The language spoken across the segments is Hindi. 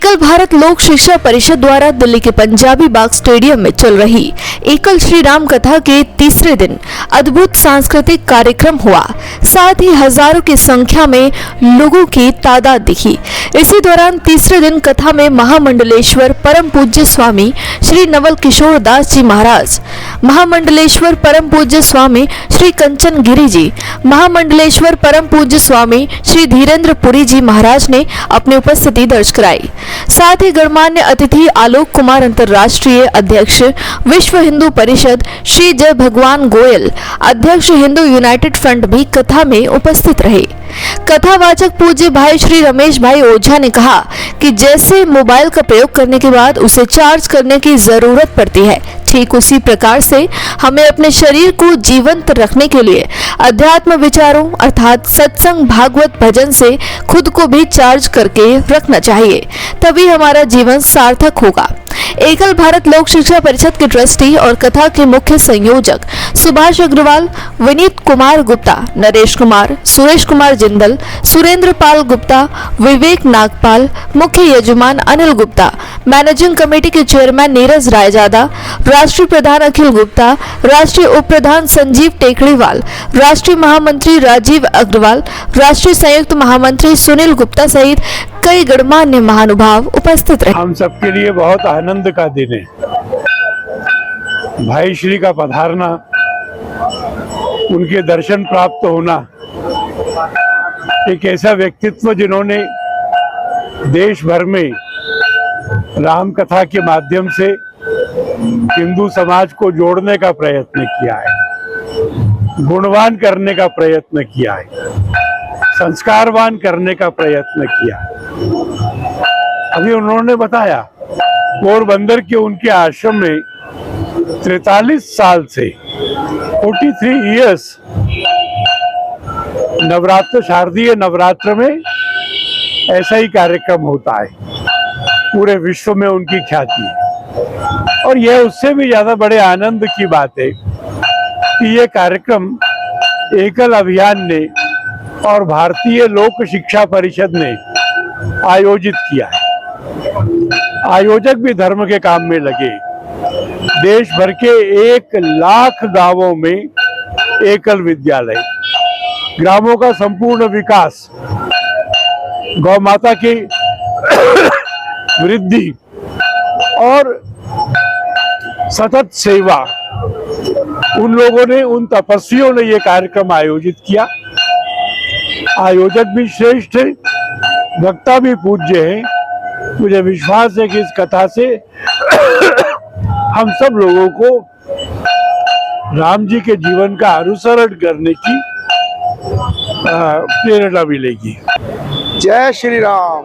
एकल भारत लोक शिक्षा परिषद द्वारा दिल्ली के पंजाबी बाग स्टेडियम में चल रही एकल श्री राम कथा के तीसरे दिन अद्भुत सांस्कृतिक कार्यक्रम हुआ। साथ ही हजारों की संख्या में लोगों की तादाद दिखी। इसी दौरान तीसरे दिन कथा में महामंडलेश्वर परम पूज्य स्वामी श्री नवल किशोर दास जी महाराज, महामंडलेश्वर परम पूज्य स्वामी श्री कंचन गिरी जी, महामंडलेश्वर परम पूज्य स्वामी श्री धीरेन्द्र पुरी जी महाराज ने अपनी उपस्थिति दर्ज कराई। साथ ही गणमान्य अतिथि आलोक कुमार अंतर्राष्ट्रीय अध्यक्ष विश्व हिंदू परिषद श्री जय भगवान गोयल, अध्यक्ष हिंदू यूनाइटेड फ्रंट भी कथा में उपस्थित रहे। कथावाचक पूज्य भाई श्री रमेश भाई ओझा ने कहा कि जैसे मोबाइल का प्रयोग करने के बाद उसे चार्ज करने की जरूरत पड़ती है, ठीक उसी प्रकार से हमें अपने शरीर को जीवंत रखने के लिए अध्यात्म विचारों अर्थात सत्संग भागवत भजन से खुद को भी चार्ज करके रखना चाहिए, तभी हमारा जीवन सार्थक होगा। एकल भारत लोक शिक्षा परिषद के ट्रस्टी और कथा के मुख्य संयोजक सुभाष अग्रवाल, विनीत कुमार गुप्ता, नरेश कुमार, सुरेश कुमार जिंदल, सुरेंद्र पाल गुप्ता, विवेक नागपाल, मुख्य यजमान अनिल गुप्ता, मैनेजिंग कमेटी के चेयरमैन नीरज रायजादा, राष्ट्रीय प्रधान अखिल गुप्ता, राष्ट्रीय उप प्रधान संजीव टेकड़ीवाल, राष्ट्रीय महामंत्री राजीव अग्रवाल, राष्ट्रीय संयुक्त महामंत्री सुनील गुप्ता सहित कई गणमान्य महानुभाव उपस्थित रहे। हम सबके लिए बहुत आनंद का दिन है। भाई श्री का पधारना, उनके दर्शन प्राप्त होना, एक ऐसा व्यक्तित्व जिन्होंने देश भर में राम कथा के माध्यम से हिंदू समाज को जोड़ने का प्रयत्न किया है, गुणवान करने का प्रयत्न किया है, संस्कारवान करने का प्रयत्न किया है। अभी उन्होंने बताया पोरबंदर के उनके आश्रम में 43 साल से 43 इयर्स नवरात्र, शारदीय नवरात्र में ऐसा ही कार्यक्रम होता है। पूरे विश्व में उनकी ख्याति है और यह उससे भी ज्यादा बड़े आनंद की बात है कि यह कार्यक्रम एकल अभियान ने और भारतीय लोक शिक्षा परिषद ने आयोजित किया है। आयोजक भी धर्म के काम में लगे। देश भर के 1 लाख गांवों में एकल विद्यालय, ग्रामों का संपूर्ण विकास, गौ माता की वृद्धि और सतत सेवा, उन लोगों ने, उन तपस्वियों ने यह कार्यक्रम आयोजित किया। आयोजक भी श्रेष्ठ है, वक्ता भी पूज्य है। मुझे विश्वास है कि इस कथा से हम सब लोगों को राम जी के जीवन का अनुसरण करने की प्रेरणा मिलेगी। जय श्री राम।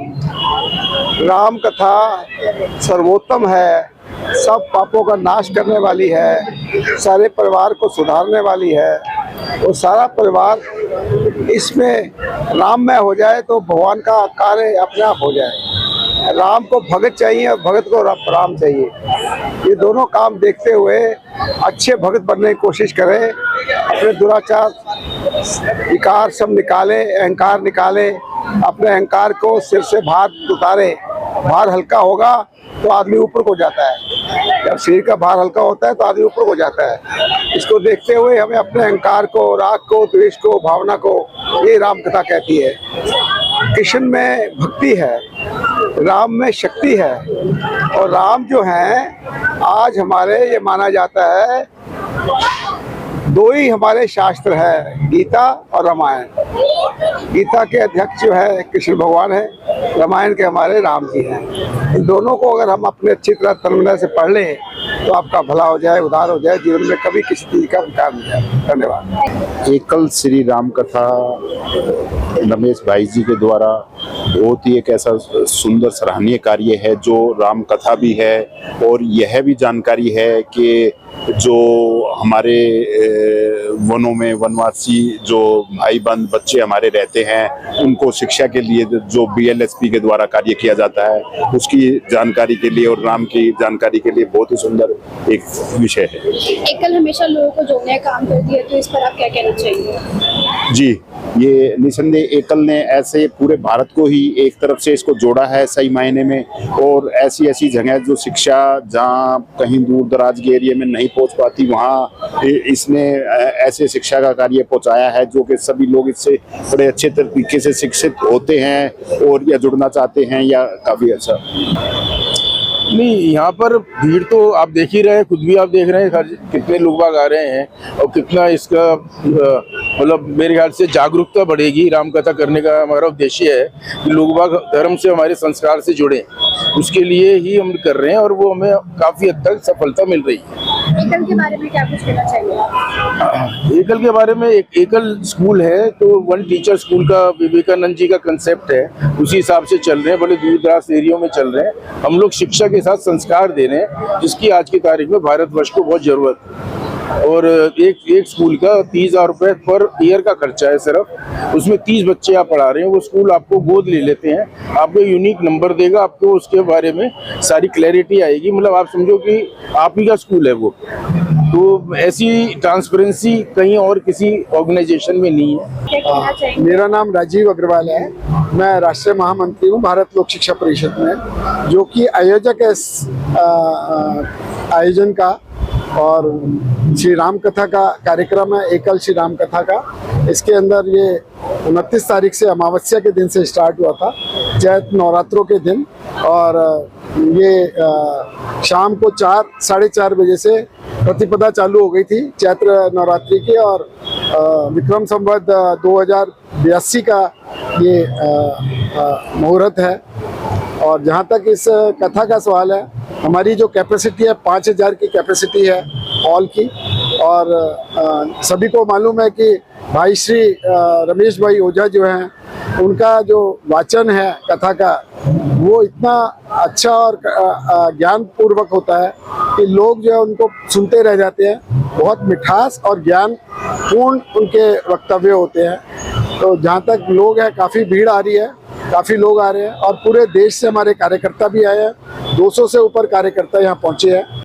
राम कथा सर्वोत्तम है, सब पापों का नाश करने वाली है, सारे परिवार को सुधारने वाली है और सारा परिवार इसमें राममय हो जाए तो भगवान का कार्य अपने आप हो जाए। राम को भगत चाहिए और भगत को राम चाहिए। ये दोनों काम देखते हुए अच्छे भगत बनने की कोशिश करें, अपने दुराचार विकार सब निकाले, अहंकार निकाले, अपने अहंकार को सिर से भार उतारे। भार हल्का होगा तो आदमी ऊपर को जाता है, जब शरीर का भार हल्का होता है तो आदमी ऊपर को जाता है। इसको देखते हुए हमें अपने अहंकार को, राग को, द्वेष को, भावना को, ये राम कथा कहती है। कृष्ण में भक्ति है, राम में शक्ति है और राम जो हैं आज हमारे ये माना जाता है 2 ही हमारे शास्त्र है, गीता और रामायण। गीता के अध्यक्ष जो है कृष्ण भगवान है, रामायण के हमारे राम जी हैं। इन दोनों को अगर हम अपने अच्छी तरह तन्मय से पढ़ लें तो आपका भला हो जाए, उद्धार हो जाए, जीवन में कभी किसी चीज का विकार नहीं जाए। धन्यवाद। एकल श्री राम कथा रमेश भाई जी के द्वारा बहुत ही एक ऐसा सुंदर सराहनीय कार्य है जो राम कथा भी है और यह भी जानकारी है कि जो हमारे वनों में वनवासी जो भाई बंद बच्चे हमारे रहते हैं उनको शिक्षा के लिए जो BLSP के द्वारा कार्य किया जाता है उसकी जानकारी के लिए और राम की जानकारी के लिए बहुत ही सुंदर एक विषय है। एकल हमेशा लोगों को जोड़ने का काम करती है, तो इस पर आप क्या कहना चाहिए? जी, ये निसंदेह एकल ने ऐसे पूरे भारत को ही एक तरफ से इसको जोड़ा है सही मायने में, और ऐसी ऐसी जगह जो शिक्षा जहाँ कहीं दूर दराज के एरिया में नहीं पहुंच पाती वहाँ इसने ऐसे शिक्षा का कार्य पहुंचाया है जो कि सभी लोग इससे बड़े अच्छे तरीके से शिक्षित होते हैं और या जुड़ना चाहते हैं या काफ़ी अच्छा। नहीं, यहाँ पर भीड़ तो आप देख ही रहे हैं, खुद भी आप देख रहे हैं कितने लोग बाग आ रहे हैं और कितना इसका मतलब मेरे ख्याल से जागरूकता बढ़ेगी। रामकथा करने का हमारा उद्देश्य है कि लोग बाग धर्म से, हमारे संस्कार से जुड़े, उसके लिए ही हम कर रहे हैं और वो हमें काफ़ी हद तक सफलता मिल रही है। एकल के बारे में क्या कुछ कहना चाहिए? एकल के बारे में, एक एकल स्कूल है तो वन टीचर स्कूल का विवेकानंद जी का कंसेप्ट है, उसी हिसाब से चल रहे हैं, बड़े दूर दराज एरियो में चल रहे हैं। हम लोग शिक्षा के साथ संस्कार दे रहे हैं जिसकी आज की तारीख में भारतवर्ष को बहुत जरूरत है। और एक स्कूल का 30,000 रुपये पर ईयर का खर्चा है सिर्फ, उसमें 30 बच्चे आप पढ़ा रहे हैं। वो स्कूल आपको गोद ले लेते हैं, आपको यूनिक नंबर देगा, आपको उसके बारे में सारी क्लैरिटी आएगी, मतलब आप समझो कि आप ही का स्कूल है वो। तो ऐसी ट्रांसपेरेंसी कहीं और किसी ऑर्गेनाइजेशन में नहीं है। क्या कहना चाहिए? मेरा नाम राजीव अग्रवाल है, मैं राष्ट्रीय महामंत्री हूँ भारत लोक शिक्षा परिषद में, जो कि आयोजक है इस आयोजन का। और श्री राम कथा का कार्यक्रम है, एकल श्री राम कथा का। इसके अंदर ये 29 तारीख से अमावस्या के दिन से स्टार्ट हुआ था, चैत नवरात्रों के दिन, और ये शाम को 4-4:30 बजे से प्रतिपदा चालू हो गई थी चैत्र नवरात्रि की। और विक्रम संवत 2082 का ये मुहूर्त है। और जहाँ तक इस कथा का सवाल है, हमारी जो कैपेसिटी है 5,000 की कैपेसिटी है हॉल की। और सभी को मालूम है कि भाई श्री रमेश भाई ओझा जो हैं, उनका जो वाचन है कथा का वो इतना अच्छा और ज्ञान पूर्वक होता है कि लोग जो है उनको सुनते रह जाते हैं। बहुत मिठास और ज्ञान पूर्ण उनके वक्तव्य होते हैं। तो जहाँ तक लोग हैं, काफ़ी भीड़ आ रही है, काफ़ी लोग आ रहे हैं और पूरे देश से हमारे कार्यकर्ता भी आए हैं। 200 से ऊपर कार्यकर्ता यहाँ पहुँचे हैं।